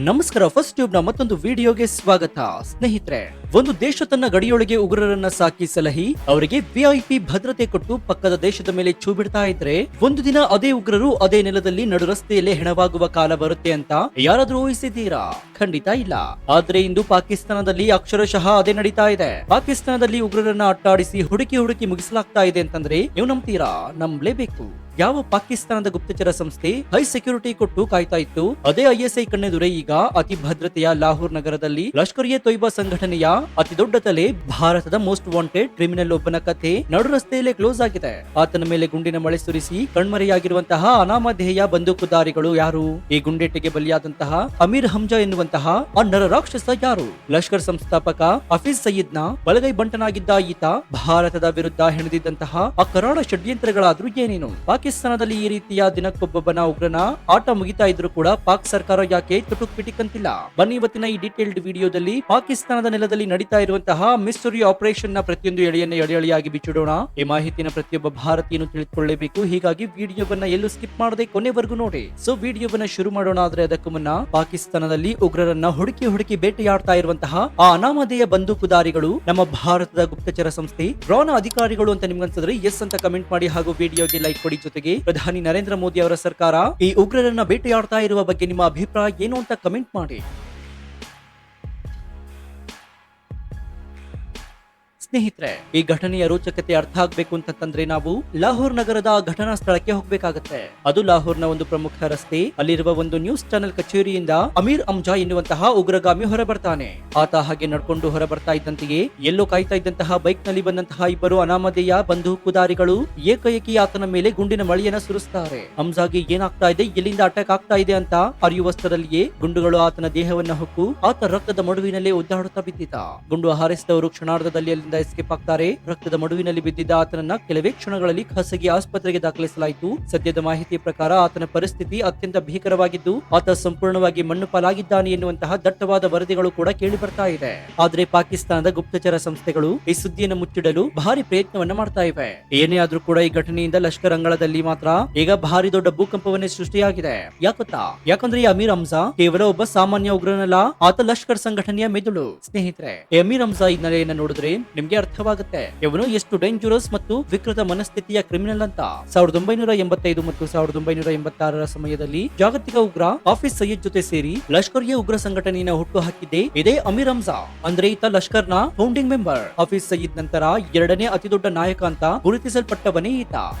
ನಮಸ್ಕಾರ. First tube ನ ಮತ್ತೊಂದು ವಿಡಿಯೋಗೆ ಸ್ವಾಗತ. ಸ್ನೇಹಿತರೆ, ಒಂದು ದೇಶ ತನ್ನ ಗಡಿಯೊಳಗೆ ಉಗ್ರರನ್ನ ಸಾಕಿ ಸಲಹಿ ಅವರಿಗೆ ವಿಐಪಿ ಭದ್ರತೆ ಕೊಟ್ಟು ಪಕ್ಕದ ದೇಶದ ಮೇಲೆ ಛೂ ಬಿಡ್ತಾ ಇದ್ರೆ ಒಂದು ದಿನ ಅದೇ ಉಗ್ರರು ಅದೇ ನೆಲದಲ್ಲಿ ನಡು ರಸ್ತೆಯಲ್ಲೇ ಹೆಣವಾಗುವ ಕಾಲ ಬರುತ್ತೆ ಅಂತ ಯಾರಾದ್ರೂ ಊಹಿಸಿದ್ದೀರಾ? ಖಂಡಿತ ಇಲ್ಲ. ಆದ್ರೆ ಇಂದು ಪಾಕಿಸ್ತಾನದಲ್ಲಿ ಅಕ್ಷರಶಃ ಅದೇ ನಡೀತಾ ಇದೆ. ಪಾಕಿಸ್ತಾನದಲ್ಲಿ ಉಗ್ರರನ್ನ ಅಟ್ಟಾಡಿಸಿ ಹುಡುಕಿ ಮುಗಿಸಲಾಗ್ತಾ ಇದೆ ಅಂತಂದ್ರೆ ನೀವು ನಂಬ್ತೀರಾ? ನಂಬಲೇಬೇಕು. ಯಾವ ಪಾಕಿಸ್ತಾನದ ಗುಪ್ತಚರ ಸಂಸ್ಥೆ ಹೈ ಸೆಕ್ಯೂರಿಟಿ ಕೊಟ್ಟು ಕಾಯ್ತಾ ಇತ್ತು, ಅದೇ ಐಎಸ್ಐ ಕಣ್ಣೆದುರೇ ಈಗ ಅತಿ ಭದ್ರತೆಯ ಲಾಹೋರ್ ನಗರದಲ್ಲಿ ಲಷ್ಕರ್ ಎ ತೊಯ್ಬಾ ಸಂಘಟನೆಯ ಅತಿ ದೊಡ್ಡ ತಲೆ, ಭಾರತದ ಮೋಸ್ಟ್ ವಾಂಟೆಡ್ ಕ್ರಿಮಿನಲ್ ಒಬ್ಬನ ಕಥೆ ನಡು ರಸ್ತೆಯಲ್ಲೇ ಕ್ಲೋಸ್ ಆಗಿದೆ. ಆತನ ಮೇಲೆ ಗುಂಡಿನ ಮಳೆ ಸುರಿಸಿ ಕಣ್ಮರೆಯಾಗಿರುವಂತಹ ಅನಾಮಧೇಯ ಬಂದೂಕುದಾರಿಗಳು ಯಾರು? ಈ ಗುಂಡೇಟಿಗೆ ಬಲಿಯಾದಂತಹ ಅಮೀರ್ ಹಮ್ಜಾ ಎನ್ನುವಂತಹ ಆ ನರ ರಾಕ್ಷಸ ಯಾರು? ಲಷ್ಕರ್ ಸಂಸ್ಥಾಪಕ ಹಫೀಜ್ ಸಯೀದ್ ನ ಬಲಗೈ ಬಂಟನಾಗಿದ್ದ ಈತ ಭಾರತದ ವಿರುದ್ಧ ಹೆಣೆದಿದ್ದಂತಹ ಆ ಕರಾಳ ಷಡ್ಯಂತ್ರಗಳಾದ್ರೂ ಏನೇನು? ಪಾಕಿಸ್ತಾನದಲ್ಲಿ ಈ ರೀತಿಯ ದಿನಕ್ಕೊಬ್ಬೊಬ್ಬನ ಉಗ್ರನ ಆಟ ಮುಗಿತಾ ಇದ್ರು ಕೂಡ ಪಾಕ್ ಸರ್ಕಾರ ಯಾಕೆ ತುಟುಕ್ ಪಿಟಿಕ್ ಅಂತಿಲ್ಲ? ಬನ್ನಿ ಇವತ್ತಿನ ಈ ಡೀಟೇಲ್ಡ್ ವಿಡಿಯೋದಲ್ಲಿ ಪಾಕಿಸ್ತಾನದ ನೆಲದಲ್ಲಿ ನಡೀತಾ ಇರುವಂತಹ ಮಿಸ್ಟರಿ ಆಪರೇಷನ್ ನ ಪ್ರತಿಯೊಂದು ಎಳೆಯಾಗಿ ಬಿಚ್ಚಿಡೋಣ. ಈ ಮಾಹಿತಿನ ಪ್ರತಿಯೊಬ್ಬ ಭಾರತೀಯನು ತಿಳಿದುಕೊಳ್ಳಬೇಕು. ಹೀಗಾಗಿ ವಿಡಿಯೋವನ್ನ ಎಲ್ಲೂ ಸ್ಕಿಪ್ ಮಾಡದೆ ಕೊನೆವರೆಗೂ ನೋಡಿ. ಸೊ ವಿಡಿಯೋವನ್ನ ಶುರು ಮಾಡೋಣ. ಆದ್ರೆ ಅದಕ್ಕೂ ಮುನ್ನ, ಪಾಕಿಸ್ತಾನದಲ್ಲಿ ಉಗ್ರರನ್ನ ಹುಡುಕಿ ಬೇಟೆಯಾಡ್ತಾ ಇರುವಂತಹ ಆ ಅನಾಮಧೇಯ ಬಂದೂಕುದಾರಿಗಳು ನಮ್ಮ ಭಾರತದ ಗುಪ್ತಚರ ಸಂಸ್ಥೆ ರಾನ ಅಧಿಕಾರಿಗಳು ಅಂತ ನಿಮ್ಗನ್ಸಿದ್ರೆ ಎಸ್ ಅಂತ ಕಮೆಂಟ್ ಮಾಡಿ, ಹಾಗೂ ವಿಡಿಯೋಗೆ ಲೈಕ್ ಕೊಡಿ. ಜೊತೆಗೆ ಪ್ರಧಾನಿ ನರೇಂದ್ರ ಮೋದಿ ಅವರ ಸರ್ಕಾರ ಈ ಉಗ್ರರನ್ನ ಬೇಟೆಯಾಡ್ತಾ ಇರುವ ಬಗ್ಗೆ ನಿಮ್ಮ ಅಭಿಪ್ರಾಯ ಏನು ಅಂತ ಕಮೆಂಟ್ ಮಾಡಿ. ಸ್ನೇಹಿತರೆ, ಈ ಘಟನೆಯ ರೋಚಕತೆ ಅರ್ಥ ಆಗ್ಬೇಕು ಅಂತಂದ್ರೆ ನಾವು ಲಾಹೋರ್ ನಗರದ ಘಟನಾ ಸ್ಥಳಕ್ಕೆ ಹೋಗ್ಬೇಕಾಗತ್ತೆ. ಅದು ಲಾಹೋರ್ನ ಒಂದು ಪ್ರಮುಖ ರಸ್ತೆ. ಅಲ್ಲಿರುವ ಒಂದು ನ್ಯೂಸ್ ಚಾನೆಲ್ ಕಚೇರಿಯಿಂದ ಅಮೀರ್ ಹಮ್ಜಾ ಎನ್ನುವಂತಹ ಉಗ್ರಗಾಮಿ ಹೊರ ಬರ್ತಾನೆ. ಆತ ಹಾಗೆ ನಡ್ಕೊಂಡು ಹೊರ ಬರ್ತಾ ಇದ್ದಂತೆಯೇ ಎಲ್ಲೋ ಕಾಯ್ತಾ ಇದ್ದಂತಹ ಬೈಕ್ ನಲ್ಲಿ ಬಂದಂತಹ ಇಬ್ಬರು ಅನಾಮಧೇಯ ಬಂದೂಕುದಾರಿಗಳು ಏಕಾಏಕಿ ಆತನ ಮೇಲೆ ಗುಂಡಿನ ಮಳೆಯನ್ನ ಸುರಿಸ್ತಾರೆ. ಹಮ್ಜಾಗೆ ಏನಾಗ್ತಾ ಇದೆ, ಎಲ್ಲಿಂದ ಅಟ್ಯಾಕ್ ಆಗ್ತಾ ಇದೆ ಅಂತ ಅರಿಯುವಷ್ಟರಲ್ಲಿಯೇ ಗುಂಡುಗಳು ಆತನ ದೇಹವನ್ನ ಹೊಕ್ಕು ಆತ ರಕ್ತದ ಮಡುವಿನಲ್ಲೇ ಒದ್ದಾಡುತ್ತಾ ಬಿದ್ದಿದ್ದ. ಗುಂಡು ಹಾರಿಸಿದವರು ಕ್ಷಣಾರ್ಧದಲ್ಲಿ ಅಲ್ಲಿಂದ ಎಸ್ಕೇಪ್ ಆಗ್ತಾರೆ. ರಕ್ತದ ಮಡುವಿನಲ್ಲಿ ಬಿದ್ದಿದ್ದ ಆತನನ್ನ ಕೆಲವೇ ಕ್ಷಣಗಳಲ್ಲಿ ಖಾಸಗಿ ಆಸ್ಪತ್ರೆಗೆ ದಾಖಲಿಸಲಾಯಿತು. ಸದ್ಯದ ಮಾಹಿತಿ ಪ್ರಕಾರ ಆತನ ಪರಿಸ್ಥಿತಿ ಅತ್ಯಂತ ಭೀಕರವಾಗಿದ್ದು ಆತ ಸಂಪೂರ್ಣವಾಗಿ ಮಣ್ಣು ಪಾಲಾಗಿದ್ದಾನೆ ಎನ್ನುವಂತಹ ದಟ್ಟವಾದ ವರದಿಗಳು ಕೂಡ ಕೇಳಿ ಬರ್ತಾ ಇದೆ. ಆದ್ರೆ ಪಾಕಿಸ್ತಾನದ ಗುಪ್ತಚರ ಸಂಸ್ಥೆಗಳು ಈ ಸುದ್ದಿಯನ್ನು ಮುಚ್ಚಿಡಲು ಭಾರಿ ಪ್ರಯತ್ನವನ್ನ ಮಾಡ್ತಾ ಇವೆ. ಏನೇ ಆದ್ರೂ ಕೂಡ ಈ ಘಟನೆಯಿಂದ ಲಷ್ಕರ್ ಅಂಗಳದಲ್ಲಿ ಮಾತ್ರ ಈಗ ಭಾರಿ ದೊಡ್ಡ ಭೂಕಂಪವನ್ನೇ ಸೃಷ್ಟಿಯಾಗಿದೆ. ಯಾಕಂದ್ರೆ ಈ ಅಮೀರ್ ಹಮ್ಜಾ ಕೇವಲ ಒಬ್ಬ ಸಾಮಾನ್ಯ ಉಗ್ರನಲ್ಲ, ಆತ ಲಷ್ಕರ್ ಸಂಘಟನೆಯ ಮೆದುಳು. ಸ್ನೇಹಿತರೆ, ಅಮೀರ್ ಹಮ್ಜಾ ಹಿನ್ನೆಲೆಯನ್ನು ನೋಡಿದ್ರೆ ನಿಮ್ಗೆ ಅರ್ಥವಾಗುತ್ತೆ ಇವನು ಎಷ್ಟು ಡೇಂಜರಸ್ ಮತ್ತು ವಿಕೃತ ಮನಸ್ಥಿತಿಯ ಕ್ರಿಮಿನಲ್ ಅಂತ. 1985 ಮತ್ತು 1986 ಸಮಯದಲ್ಲಿ ಜಾಗತಿಕ ಉಗ್ರ ಹಫೀಜ್ ಸಯೀದ್ ಜೊತೆ ಸೇರಿ ಲಷ್ಕರ್ ಎ ಉಗ್ರ ಸಂಘಟನೆಯನ್ನು ಹುಟ್ಟು ಹಾಕಿದ್ದೆ ಇದೇ ಅಮೀರ್ ಹಮ್ಜಾ. ಅಂದ್ರೆ ಈತ ಲಷ್ಕರ್ ನ ಫೌಂಡಿಂಗ್ ಮೆಂಬರ್. ಹಫೀಜ್ ಸಯೀದ್ ನಂತರ ಎರಡನೇ ಅತಿ ದೊಡ್ಡ ನಾಯಕ ಅಂತ ಗುರುತಿಸಲ್ಪಟ್ಟವನೇ ಈತ.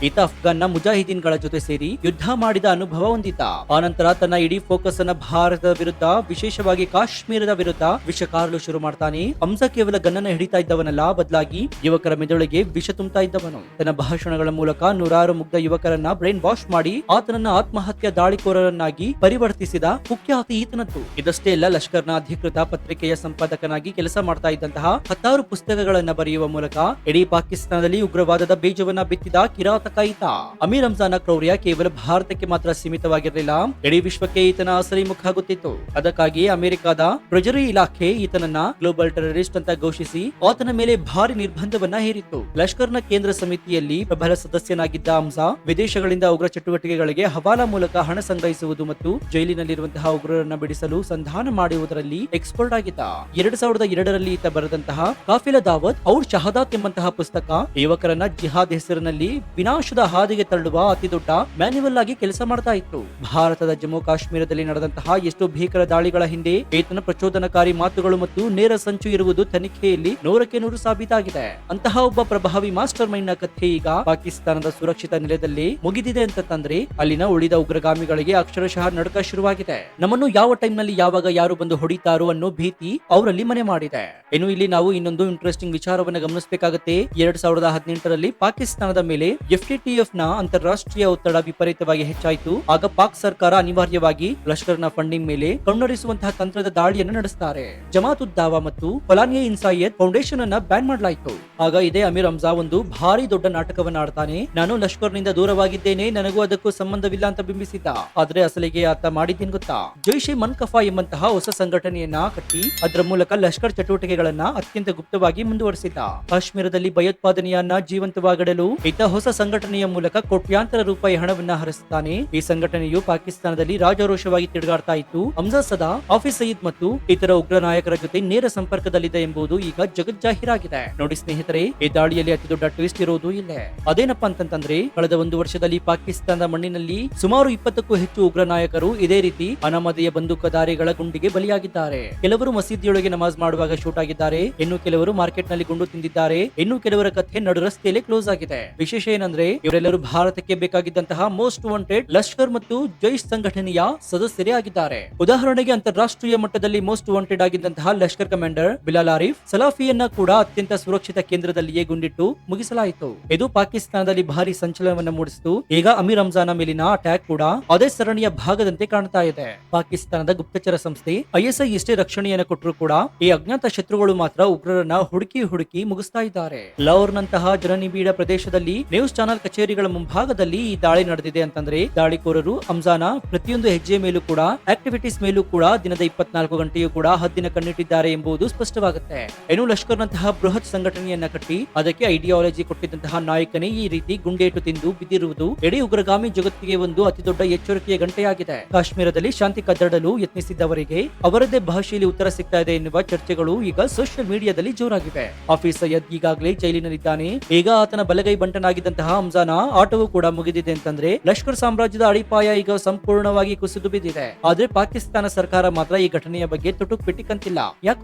ಅಫ್ಘಾನ್ ನ ಮುಜಾಹಿದೀನ್ ಗಳ ಜೊತೆ ಸೇರಿ ಯುದ್ಧ ಮಾಡಿದ ಅನುಭವ ಹೊಂದಿದ್ದ. ಆನಂತರ ತನ್ನ ಇಡೀ ಫೋಕಸ್ ಅನ್ನ ಭಾರತದ ವಿರುದ್ಧ, ವಿಶೇಷವಾಗಿ ಕಾಶ್ಮೀರದ ವಿರುದ್ಧ ವಿಷಕಾರಲು ಶುರು ಮಾಡ್ತಾನೆ. ಹಮ್ಜಾ ಕೇವಲ ಗನ್ನನ್ನ ಹಿಡಿತಾ ಇದ್ದವನಲ್ಲ, ಬದಲಾಗಿ ಯುವಕರ ಮೆದುಳಿಗೆ ವಿಷ ತುಂಬುತ್ತಾ ಇದ್ದವನು. ತನ್ನ ಭಾಷಣಗಳ ಮೂಲಕ ನೂರಾರು ಮುಗ್ಧ ಯುವಕರನ್ನ ಬ್ರೈನ್ ವಾಶ್ ಮಾಡಿ ಆತನನ್ನ ಆತ್ಮಹತ್ಯಾ ದಾಳಿಕೋರರನ್ನಾಗಿ ಪರಿವರ್ತಿಸಿದ ಕುಖ್ಯಾತಿ ಈತನದ್ದು. ಇದಷ್ಟೇ ಅಲ್ಲ, ಲಷ್ಕರ್ನ ಅಧಿಕೃತ ಪತ್ರಿಕೆಯ ಸಂಪಾದಕನಾಗಿ ಕೆಲಸ ಮಾಡ್ತಾ ಇದ್ದಂತಹ 10 ಪುಸ್ತಕಗಳನ್ನ ಬರೆಯುವ ಮೂಲಕ ಇಡೀ ಪಾಕಿಸ್ತಾನದಲ್ಲಿ ಉಗ್ರವಾದದ ಬೀಜವನ್ನ ಬಿತ್ತಿದ ಕಿರಾತಕ ಈತ. ಅಮೀರ್ ಹಮ್ಜಾನ ಕ್ರೌರ್ಯ ಕೇವಲ ಭಾರತಕ್ಕೆ ಮಾತ್ರ ಸೀಮಿತವಾಗಿರಲಿಲ್ಲ, ಇಡೀ ವಿಶ್ವಕ್ಕೆ ಈತನ ಅಸಲಿ ಮುಖ ಗೊತ್ತಿತ್ತು. ಅದಕ್ಕಾಗಿ ಅಮೆರಿಕದ ಟ್ರೆಜರಿ ಇಲಾಖೆ ಈತನನ್ನ ಗ್ಲೋಬಲ್ ಟೆರರಿಸ್ಟ್ ಅಂತ ಘೋಷಿಸಿ ಆತನ ಮೇಲೆ ಭಾರಿ ನಿರ್ಬಂಧವನ್ನ ಹೇರಿತ್ತು. ಲಷ್ಕರ್ನ ಕೇಂದ್ರ ಸಮಿತಿಯಲ್ಲಿ ಪ್ರಬಲ ಸದಸ್ಯನಾಗಿದ್ದ ಹಮ್ಜಾ ವಿದೇಶಗಳಿಂದ ಉಗ್ರ ಚಟುವಟಿಕೆಗಳಿಗೆ ಹವಾಲಾ ಮೂಲಕ ಹಣ ಸಂಗ್ರಹಿಸುವುದು ಮತ್ತು ಜೈಲಿನಲ್ಲಿರುವಂತಹ ಉಗ್ರರನ್ನ ಬಿಡಿಸಲು ಸಂಧಾನ ಮಾಡುವುದರಲ್ಲಿ ಎಕ್ಸ್ಪರ್ಟ್ ಆಗಿದ್ದ. 2002ರಲ್ಲಿ ಈತ ಬರೆದಂತಹ ಕಾಫಿಲಾ ದಾವತ್ ಔರ್ ಶಹಾದಾತ್ ಎಂಬಂತಹ ಪುಸ್ತಕ ಯುವಕರನ್ನ ಜಿಹಾದ್ ಹೆಸರಿನಲ್ಲಿ ವಿನಾಶದ ಹಾದಿಗೆ ತಳ್ಳುವ ಅತಿ ದೊಡ್ಡ ಮ್ಯಾನ್ಯುವಲ್ ಆಗಿ ಕೆಲಸ ಮಾಡ್ತಾ ಇತ್ತು. ಭಾರತದ ಜಮ್ಮು ಕಾಶ್ಮೀರದಲ್ಲಿ ನಡೆದಂತಹ ಎಷ್ಟೋ ಭೀಕರ ದಾಳಿಗಳ ಹಿಂದೆ ಈತನ ಪ್ರಚೋದನಕಾರಿ ಮಾತುಗಳು ಮತ್ತು ನೇರ ಸಂಚು ಇರುವುದು ತನಿಖೆಯಲ್ಲಿ 100ಕ್ಕೆ 100 ಸಾಬೀತಾಗಿದೆ. ಅಂತಹ ಒಬ್ಬ ಪ್ರಭಾವಿ ಮಾಸ್ಟರ್ ಮೈಂಡ್ ನ ಕಥೆ ಈಗ ಪಾಕಿಸ್ತಾನದ ಸುರಕ್ಷಿತ ನೆಲದಲ್ಲಿ ಮುಗಿದಿದೆ ಅಂತಂದ್ರೆ ಅಲ್ಲಿನ ಉಳಿದ ಉಗ್ರಗಾಮಿಗಳಿಗೆ ಅಕ್ಷರಶಃ ನಡುಕ ಶುರುವಾಗಿದೆ. ನಮ್ಮನ್ನು ಯಾವ ಟೈಮ್ ನಲ್ಲಿ ಯಾವಾಗ ಯಾರು ಬಂದು ಹೊಡಿತಾರೋ ಅನ್ನೋ ಭೀತಿ ಅವರಲ್ಲಿ ಮನೆ ಮಾಡಿದೆ. ಇನ್ನು ಇಲ್ಲಿ ನಾವು ಇನ್ನೊಂದು ಇಂಟ್ರೆಸ್ಟಿಂಗ್ ವಿಚಾರವನ್ನ ಗಮನಿಸಬೇಕಾಗುತ್ತೆ. 2018ರಲ್ಲಿ ಪಾಕಿಸ್ತಾನದ ಮೇಲೆ FATF ನ ಅಂತಾರಾಷ್ಟ್ರೀಯ ಒತ್ತಡ ವಿಪರೀತವಾಗಿ ಹೆಚ್ಚಾಯಿತು. ಆಗ ಪಾಕ್ ಸರ್ಕಾರ ಅನಿವಾರ್ಯವಾಗಿ ಲಷ್ಕರ್ನ ಫಂಡಿಂಗ್ ಮೇಲೆ ಕಣ್ಣೊರೆಸುವಂತಹ ತಂತ್ರದ ದಾಳಿಯನ್ನು ನಡೆಸುತ್ತಾರೆ. ಜಮಾತ್ ಉದ್ ದಾವಾ ಮತ್ತು ಫಲಾನಿಯಾ ಇನ್ಸಾಯಿಯತ್ ಫೌಂಡೇಶನ್ ಅನ್ನ ಬ್ಯಾನ್ ಪ್ಲಾನ್ ಮಾಡಲಾಯಿತು. ಆಗ ಇದೇ ಅಮೀರ್ ಹಮ್ಜಾ ಒಂದು ಭಾರಿ ದೊಡ್ಡ ನಾಟಕವನ್ನ ಆಡ್ತಾನೆ. ನಾನು ಲಷ್ಕರ್ನಿಂದ ದೂರವಾಗಿದ್ದೇನೆ, ನನಗೂ ಅದಕ್ಕೂ ಸಂಬಂಧವಿಲ್ಲ ಅಂತ ಬಿಂಬಿಸಿದ್ದ. ಆದ್ರೆ ಅಸಲಿಗೆ ಆತ ಮಾಡಿದ್ದೇನ್ ಗೊತ್ತಾ? ಜೈಷ್ ಎ ಮನ್ಕಫಾ ಎಂಬಂತಹ ಹೊಸ ಸಂಘಟನೆಯನ್ನ ಕಟ್ಟಿ ಅದರ ಮೂಲಕ ಲಷ್ಕರ್ ಚಟುವಟಿಕೆಗಳನ್ನ ಅತ್ಯಂತ ಗುಪ್ತವಾಗಿ ಮುಂದುವರೆಸಿದ್ದ. ಕಾಶ್ಮೀರದಲ್ಲಿ ಭಯೋತ್ಪಾದನೆಯನ್ನ ಜೀವಂತವಾಗಿಡಲು ಈತ ಹೊಸ ಸಂಘಟನೆಯ ಮೂಲಕ ಕೋಟ್ಯಾಂತರ ರೂಪಾಯಿ ಹಣವನ್ನ ಹರಿಸುತ್ತಾನೆ. ಈ ಸಂಘಟನೆಯು ಪಾಕಿಸ್ತಾನದಲ್ಲಿ ರಾಜಾರೋಷವಾಗಿ ತಿರುಗಾಡ್ತಾ ಇತ್ತು. ಹಮ್ಜಾ ಸದಾ ಹಾಫಿಜ್ ಸಯೀದ್ ಮತ್ತು ಇತರ ಉಗ್ರ ನಾಯಕರ ಜೊತೆ ನೇರ ಸಂಪರ್ಕದಲ್ಲಿದೆ ಎಂಬುದು ಈಗ ಜಗಜ್ಜಾಹೀರಾಗಿದೆ. ನೋಡಿ ಸ್ನೇಹಿತರೆ, ಈ ದಾಳಿಯಲ್ಲಿ ಅತಿ ದೊಡ್ಡ ಟ್ವಿಸ್ಟ್ ಇರುವುದು ಇಲ್ಲೇ. ಅದೇನಪ್ಪಾ ಅಂತಂದ್ರೆ, ಕಳೆದ ಒಂದು ವರ್ಷದಲ್ಲಿ ಪಾಕಿಸ್ತಾನದ ಮಣ್ಣಿನಲ್ಲಿ ಸುಮಾರು 20ಕ್ಕೂ ಹೆಚ್ಚು ಉಗ್ರ ನಾಯಕರು ಇದೇ ರೀತಿ ಅನಾಮಧೇಯ ಬಂದೂಕಧಾರಿಗಳ ಗುಂಡಿಗೆ ಬಲಿಯಾಗಿದ್ದಾರೆ. ಕೆಲವರು ಮಸೀದಿಯೊಳಗೆ ನಮಾಜ್ ಮಾಡುವಾಗ ಶೂಟ್ ಆಗಿದ್ದಾರೆ, ಇನ್ನು ಕೆಲವರು ಮಾರ್ಕೆಟ್ ನಲ್ಲಿ ಗುಂಡು ತಿಂದಿದ್ದಾರೆ, ಇನ್ನು ಕೆಲವರ ಕಥೆ ನಡು ರಸ್ತೆಯಲ್ಲಿ ಕ್ಲೋಸ್ ಆಗಿದೆ. ವಿಶೇಷ ಏನಂದ್ರೆ, ಇವರೆಲ್ಲರೂ ಭಾರತಕ್ಕೆ ಬೇಕಾಗಿದ್ದಂತಹ ಮೋಸ್ಟ್ ವಾಂಟೆಡ್ ಲಷ್ಕರ್ ಮತ್ತು ಜೈಷ್ ಸಂಘಟನೆಯ ಸದಸ್ಯರೇ ಆಗಿದ್ದಾರೆ. ಉದಾಹರಣೆಗೆ, ಅಂತಾರಾಷ್ಟ್ರೀಯ ಮಟ್ಟದಲ್ಲಿ ಮೋಸ್ಟ್ ವಾಂಟೆಡ್ ಆಗಿದ್ದಂತಹ ಲಷ್ಕರ್ ಕಮಾಂಡರ್ ಬಿಲಾಲ್ ಆರಿಫ್ ಸಲಾಫಿಯನ್ನ ಕೂಡ ಅತ್ಯಂತ ಸುರಕ್ಷಿತ ಕೇಂದ್ರದಲ್ಲಿಯೇ ಗುಂಡಿಟ್ಟು ಮುಗಿಸಲಾಯಿತು. ಇದು ಪಾಕಿಸ್ತಾನದಲ್ಲಿ ಭಾರಿ ಸಂಚಲನವನ್ನು ಮೂಡಿಸಿತು. ಈಗ ಅಮೀರ್ ಹಮ್ಜಾನ ಮೇಲಿನ ಅಟ್ಯಾಕ್ ಕೂಡ ಅದೇ ಸರಣಿಯ ಭಾಗದಂತೆ ಕಾಣ್ತಾ ಇದೆ. ಪಾಕಿಸ್ತಾನದ ಗುಪ್ತಚರ ಸಂಸ್ಥೆ ಐಎಸ್ಐ ಎಷ್ಟೇ ರಕ್ಷಣೆಯನ್ನು ಕೊಟ್ಟರು ಕೂಡ ಈ ಅಜ್ಞಾತ ಶತ್ರುಗಳು ಮಾತ್ರ ಉಗ್ರರನ್ನ ಹುಡುಕಿ ಮುಗಿಸ್ತಾ ಇದ್ದಾರೆ. ಲಾಹೋರ್ನಂತಹ ಜನನಿಬಿಡ ಪ್ರದೇಶದಲ್ಲಿ ನ್ಯೂಸ್ ಚಾನೆಲ್ ಕಚೇರಿಗಳ ಮುಂಭಾಗದಲ್ಲಿ ಈ ದಾಳಿ ನಡೆದಿದೆ ಅಂತಂದ್ರೆ, ದಾಳಿಕೋರರು ಹಮ್ಜಾನ ಪ್ರತಿಯೊಂದು ಹೆಜ್ಜೆ ಮೇಲೂ ಕೂಡ ಆಕ್ಟಿವಿಟೀಸ್ ಮೇಲೂ ಕೂಡ ದಿನದ 24 ಗಂಟೆಯೂ ಕೂಡ ಹದ್ದಿನ ಕಣ್ಣಿಟ್ಟಿದ್ದಾರೆ ಎಂಬುದು ಸ್ಪಷ್ಟವಾಗುತ್ತೆ. ಇನ್ನು ಲಷ್ಕರ್ನಂತಹ ಬೃಹತ್ ಸಂಘಟನೆಯನ್ನ ಕಟ್ಟಿ ಅದಕ್ಕೆ ಐಡಿಯಾಲಜಿ ಕೊಟ್ಟಿದ್ದಂತಹ ನಾಯಕನೇ ಈ ರೀತಿ ಗುಂಡೇಟು ತಿಂದು ಬಿದ್ದಿರುವುದು ಇಡೀ ಉಗ್ರಗಾಮಿ ಜಗತ್ತಿಗೆ ಒಂದು ಅತಿ ದೊಡ್ಡ ಎಚ್ಚರಿಕೆಯ ಗಂಟೆಯಾಗಿದೆ. ಕಾಶ್ಮೀರದಲ್ಲಿ ಶಾಂತಿ ಕದ್ದಡಲು ಯತ್ನಿಸಿದ್ದವರಿಗೆ ಅವರದೇ ಭಾಷೆಯಲ್ಲಿ ಉತ್ತರ ಸಿಗ್ತಾ ಇದೆ ಎನ್ನುವ ಚರ್ಚೆಗಳು ಈಗ ಸೋಷಿಯಲ್ ಮೀಡಿಯಾದಲ್ಲಿ ಜೋರಾಗಿವೆ. ಹಾಫಿಜ್ ಸಯೀದ್ ಈಗಾಗಲೇ ಜೈಲಿನಲ್ಲಿದ್ದಾನೆ. ಈಗ ಆತನ ಬಲಗೈ ಬಂಟನಾಗಿದ್ದಂತಹ ಹಮ್ಜಾನ ಆಟವೂ ಕೂಡ ಮುಗಿದಿದೆ ಅಂತಂದ್ರೆ, ಲಷ್ಕರ್ ಸಾಮ್ರಾಜ್ಯದ ಅಡಿಪಾಯ ಈಗ ಸಂಪೂರ್ಣವಾಗಿ ಕುಸಿದು ಬಿದ್ದಿದೆ. ಆದ್ರೆ ಪಾಕಿಸ್ತಾನ ಸರ್ಕಾರ ಮಾತ್ರ ಈ ಘಟನೆಯ ಬಗ್ಗೆ ತುಟುಕ್ ಬಿಟ್ಟಿಕಂತಿಲ್ಲ.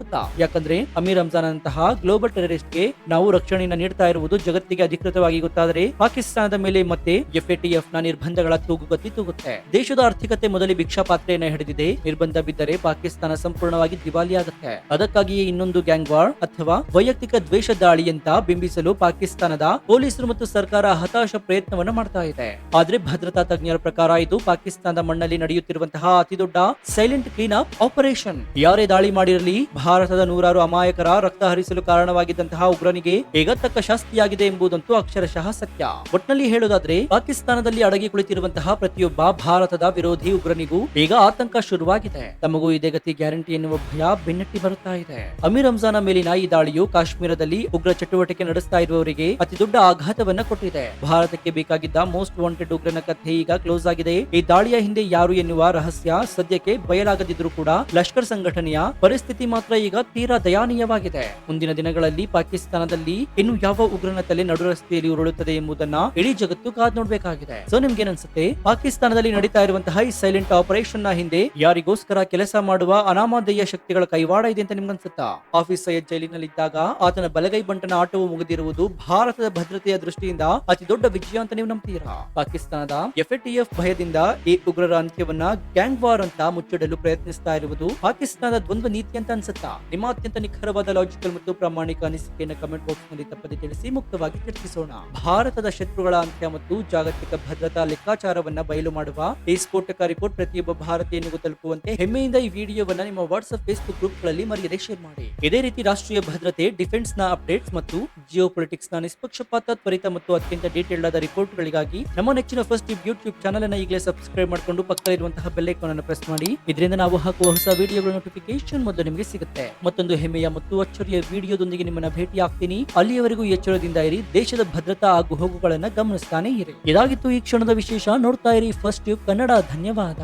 ಯಾಕಂದ್ರೆ ಅಮೀರ್ ಹಮ್ಜಾನ್ ಅಂತಹ ಗ್ಲೋಬಲ್ ಟೆರರಿಸ್ಟ್ ಗೆ ನಾವು ರಕ್ಷಣೆಯನ್ನು ನೀಡ್ತಾ ಇರುವುದು ಜಗತ್ತಿಗೆ ಅಧಿಕೃತವಾಗಿ ಗೊತ್ತಾದರೆ ಪಾಕಿಸ್ತಾನದ ಮೇಲೆ ಮತ್ತೆ FATF ನ ನಿರ್ಬಂಧಗಳ ತೂಗುಗತಿ ತೂಗುತ್ತೆ. ದೇಶದ ಆರ್ಥಿಕತೆ ಮೊದಲೇ ಭಿಕ್ಷಾ ಪಾತ್ರೆಯನ್ನ ಹಿಡಿದಿದೆ. ನಿರ್ಬಂಧ ಬಿದ್ದರೆ ಪಾಕಿಸ್ತಾನ ಸಂಪೂರ್ಣವಾಗಿ ದಿವಾಳಿಯಾಗುತ್ತೆ. ಅದಕ್ಕಾಗಿಯೇ ಇನ್ನೊಂದು ಗ್ಯಾಂಗ್ ವಾರ್ ಅಥವಾ ವೈಯಕ್ತಿಕ ದ್ವೇಷ ದಾಳಿ ಅಂತ ಬಿಂಬಿಸಲು ಪಾಕಿಸ್ತಾನದ ಪೊಲೀಸರು ಮತ್ತು ಸರ್ಕಾರ ಹತಾಶ ಪ್ರಯತ್ನವನ್ನು ಮಾಡ್ತಾ ಇದೆ. ಆದ್ರೆ ಭದ್ರತಾ ತಜ್ಞರ ಪ್ರಕಾರ ಇದು ಪಾಕಿಸ್ತಾನದ ಮಣ್ಣಲ್ಲಿ ನಡೆಯುತ್ತಿರುವಂತಹ ಅತಿ ದೊಡ್ಡ ಸೈಲೆಂಟ್ ಕ್ಲೀನ್ ಅಪ್ ಆಪರೇಷನ್. ಯಾರೇ ದಾಳಿ ಮಾಡಿರಲಿ, ಭಾರತದ ನೂರಾರು ಅಮಾಯಕರ ರಕ್ತ ಹರಿಸಲು ಕಾರಣವಾಗಿದ್ದಂತಹ ಉಗ್ರನಿಗೆ ಈಗ ತಕ್ಕ ಶಾಸ್ತಿಯಾಗಿದೆ ಎಂಬುದಂತೂ ಅಕ್ಷರಶಃ ಸತ್ಯ. ಒಟ್ನಲ್ಲಿ ಹೇಳೋದಾದ್ರೆ, ಪಾಕಿಸ್ತಾನದಲ್ಲಿ ಅಡಗಿ ಕುಳಿತಿರುವಂತಹ ಪ್ರತಿಯೊಬ್ಬ ಭಾರತದ ವಿರೋಧಿ ಉಗ್ರನಿಗೂ ಈಗ ಆತಂಕ ಶುರುವಾಗಿದೆ. ತಮಗೂ ಇದೇ ಗತಿ ಗ್ಯಾರಂಟಿ ಎನ್ನುವ ಭಯ ಬೆನ್ನಟ್ಟಿ ಬರುತ್ತಾ ಇದೆ. ಅಮೀರ್ ಹಮ್ಜಾನ ಮೇಲಿನ ಈ ದಾಳಿಯು ಕಾಶ್ಮೀರದಲ್ಲಿ ಉಗ್ರ ಚಟುವಟಿಕೆ ನಡೆಸ್ತಾ ಇರುವವರಿಗೆ ಅತಿ ದೊಡ್ಡ ಆಘಾತವನ್ನ ಕೊಟ್ಟಿದೆ. ಭಾರತಕ್ಕೆ ಬೇಕಾಗಿದ್ದ ಮೋಸ್ಟ್ ವಾಂಟೆಡ್ ಉಗ್ರನ ಕಥೆ ಈಗ ಕ್ಲೋಸ್ ಆಗಿದೆ. ಈ ದಾಳಿಯ ಹಿಂದೆ ಯಾರು ಎನ್ನುವ ರಹಸ್ಯ ಸದ್ಯಕ್ಕೆ ಬಯಲಾಗದಿದ್ರೂ ಕೂಡ ಲಷ್ಕರ್ ಸಂಘಟನೆಯ ಪರಿಸ್ಥಿತಿ ಮಾತ್ರ ಈಗ ತೀರಾ ದಯಾನೀಯವಾಗಿದೆ. ಮುಂದಿನ ದಿನಗಳಲ್ಲಿ ಪಾಕಿಸ್ತಾನದಲ್ಲಿ ಇನ್ನು ಯಾವ ಉಗ್ರನ ತಲೆ ನಡು ರಸ್ತೆಯಲ್ಲಿ ಉರುಳುತ್ತದೆ ಎಂಬುದನ್ನ ಇಡೀ ಜಗತ್ತು ಕಾದ್ ನೋಡ್ಬೇಕಾಗಿದೆ. ಸೊ ನಿಮ್ಗೇನನ್ಸುತ್ತೆ? ಪಾಕಿಸ್ತಾನದಲ್ಲಿ ನಡೀತಾ ಇರುವಂತಹ ಈ ಸೈಲೆಂಟ್ ಆಪರೇಷನ್ ನ ಹಿಂದೆ ಯಾರಿಗೋಸ್ಕರ ಕೆಲಸ ಮಾಡುವ ಅನಾಮಧೇಯ ಶಕ್ತಿಗಳ ಕೈವಾಡ ಇದೆ ಅಂತ ನಿಮ್ಗನ್ಸುತ್ತಾ? ಹಾಫಿಜ್ ಸಯೀದ್ ಜೈಲಿನಲ್ಲಿದ್ದಾಗ ಆತನ ಬಲಗೈ ಬಂಟನ ಆಟವು ಮುಗಿದಿರುವುದು ಭಾರತದ ಭದ್ರತೆಯ ದೃಷ್ಟಿಯಿಂದ ಅತಿ ದೊಡ್ಡ ವಿಜಯ ಅಂತ ನೀವು ನಂಬ್ತೀರಾ? ಪಾಕಿಸ್ತಾನದ FATF ಭಯದಿಂದ ಈ ಉಗ್ರರ ಅಂತ್ಯವನ್ನ ಗ್ಯಾಂಗ್ ವಾರ್ ಅಂತ ಮುಚ್ಚಿಡಲು ಪ್ರಯತ್ನಿಸ್ತಾ ಇರುವುದು ಪಾಕಿಸ್ತಾನದ ದ್ವಂದ್ವ ನೀತಿ ಅಂತ ಅನ್ಸುತ್ತಾ? ನಿಮ್ಮ ಅತ್ಯಂತ ನಿಖರವಾದ ಲಾಜಿಕಲ್ ಮತ್ತು ಪ್ರಾಮಾಣಿಕ ಅನಿಸಿಕೆಯನ್ನು ಕಮೆಂಟ್ ಬಾಕ್ಸ್ ನಲ್ಲಿ ತಪ್ಪದೆ ತಿಳಿಸಿ ಮುಕ್ತವಾಗಿ ಚರ್ಚಿಸೋಣ. ಭಾರತದ ಶತ್ರುಗಳ ಅಂತ್ಯ ಮತ್ತು ಜಾಗತಿಕ ಭದ್ರತಾ ಲೆಕ್ಕಾಚಾರವನ್ನ ಬಯಲು ಮಾಡುವ ಈ ಸ್ಫೋಟಕ ರಿಪೋರ್ಟ್ ಪ್ರತಿಯೊಬ್ಬ ಭಾರತೀಯನಿಗೂ ತಲುಪುವಂತೆ ಹೆಮ್ಮೆಯಿಂದ ಈ ವಿಡಿಯೋವನ್ನ ನಿಮ್ಮ ವಾಟ್ಸ್ಆಪ್ ಫೇಸ್ಬುಕ್ ಗ್ರೂಪ್ ಗಳಲ್ಲಿ ಮರೆಯದೆ ಶೇರ್ ಮಾಡಿ. ಇದೇ ರೀತಿ ರಾಷ್ಟ್ರೀಯ ಭದ್ರತೆ, ಡಿಫೆನ್ಸ್ ನ ಅಪ್ಡೇಟ್ಸ್ ಮತ್ತು ಜಿಯೋ ಪೊಲಿಟಿಕ್ಸ್ ನ ನಿಷ್ಪಕ್ಷಪಾತ, ತ್ವರಿತ ಮತ್ತು ಅತ್ಯಂತ ಡೀಟೇಲ್ಡ್ ಆದ ರಿಪೋರ್ಟ್ ಗಳಿಗಾಗಿ ನಮ್ಮ ನೆಚ್ಚಿನ ಫಸ್ಟ್ ಯೂಟ್ಯೂಬ್ ಚಾನಲ್ ಅನ್ನು ಈಗಲೇ ಸಬ್ಸ್ಕ್ರೈಬ್ ಮಾಡಿಕೊಂಡು ಪಕ್ಕದಲ್ಲಿರುವಂತಹ ಬೆಲ್ ಐಕಾನ್ ಅನ್ನು ಪ್ರೆಸ್ ಮಾಡಿ. ಇದರಿಂದ ನಾವು ಹಾಕುವ ಹೊಸ ವಿಡಿಯೋಗಳ ನೋಟಿಫಿಕೇಶನ್ ಮೊದಲು ನಿಮಗೆ ಸಿಗುತ್ತೆ. ಮತ್ತೊಂದು ಹೆಮ್ಮೆಯ ಮತ್ತು ಅಚ್ಚರಿಯ ವಿಡಿಯೋದೊಂದಿಗೆ ನಿಮ್ಮನ್ನ ಭೇಟಿ ಆಗ್ತೀನಿ. ಅಲ್ಲಿಯವರೆಗೂ ಎಚ್ಚರದಿಂದ ಇರಿ, ದೇಶದ ಭದ್ರತಾ ಆಗು ಹೋಗುಗಳನ್ನ ಗಮನಿಸ್ತಾನೆ ಇರಿ. ಇದಾಗಿತ್ತು ಈ ಕ್ಷಣದ ವಿಶೇಷ. ನೋಡ್ತಾ ಇರಿ ಫಸ್ಟ್ ಟ್ಯೂಬ್ ಕನ್ನಡ. ಧನ್ಯವಾದ.